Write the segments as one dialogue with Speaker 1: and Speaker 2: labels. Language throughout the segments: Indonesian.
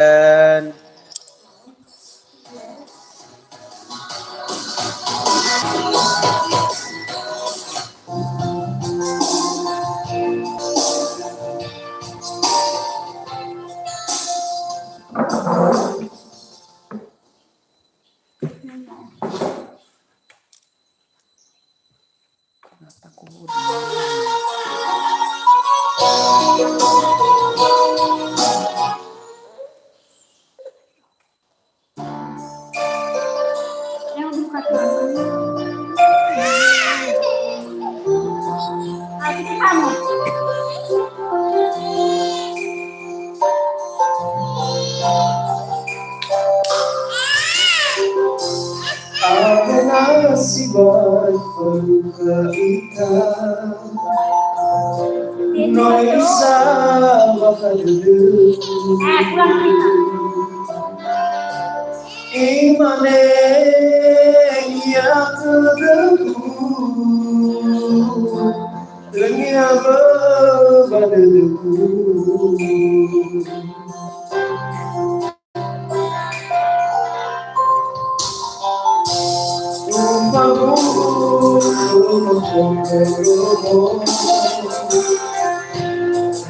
Speaker 1: Dan ada nasibat berkaitan Noisa bakal imane yang terdeku dengan berbadaku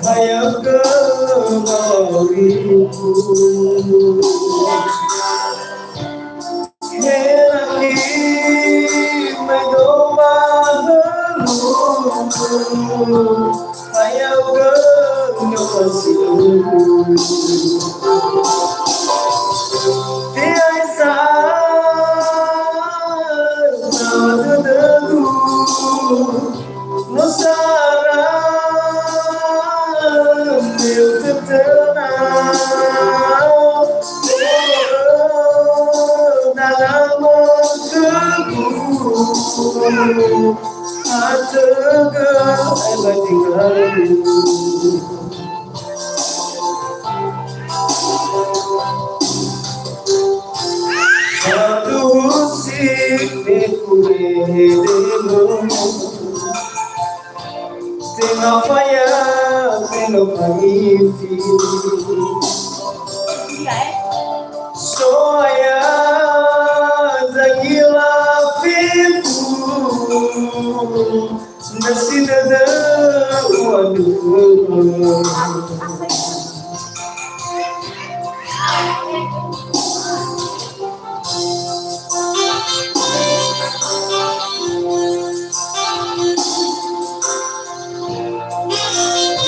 Speaker 1: hayang ke bawahku Henaki mendoa belum hayang ke nyokasiku biasa nadaku Nusara tenang dalam hatiku Ataga tinggalku satu sikitku demo tengah payah tengah pangiti soya zagila pitu nasi dada waduh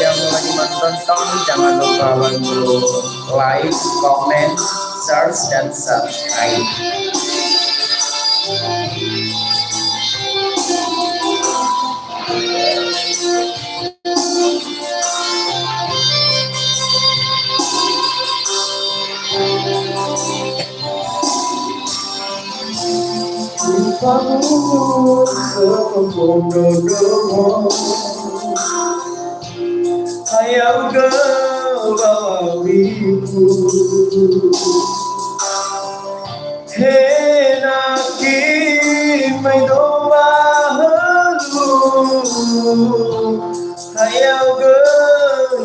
Speaker 1: yang lagi menonton jangan lupa bantu like, comment, share, dan subscribe. Hayang ke bawahku henaki mendoa belum hayang ke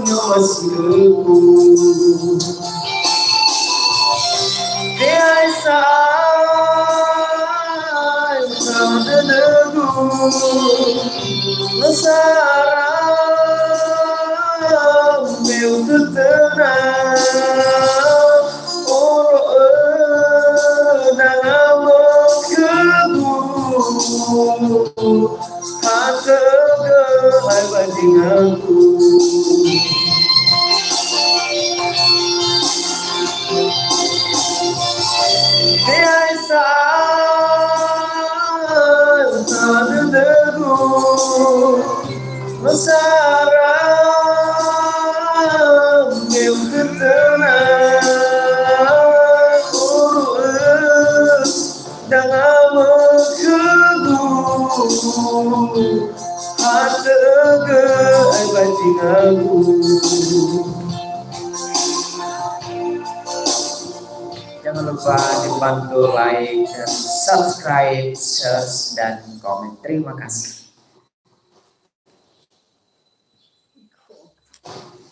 Speaker 1: nyokasiku biasa nadaku Nusara meu tenang dalam hatiku Ataga tinggalku biasa nadaku Nusara meu tenang dalam hatiku Ataga tinggalku jangan lupa dibantu like dan subscribe, share, dan komen. Terima kasih.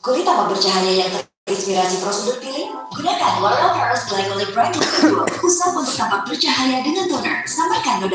Speaker 2: Kulit apa bercahaya yang terinspirasi prosedur peeling? Gunakan L'Oreal Paris Glycolic Brightening Tool. Usap untuk tampak bercahaya dengan toner. Samarkan noda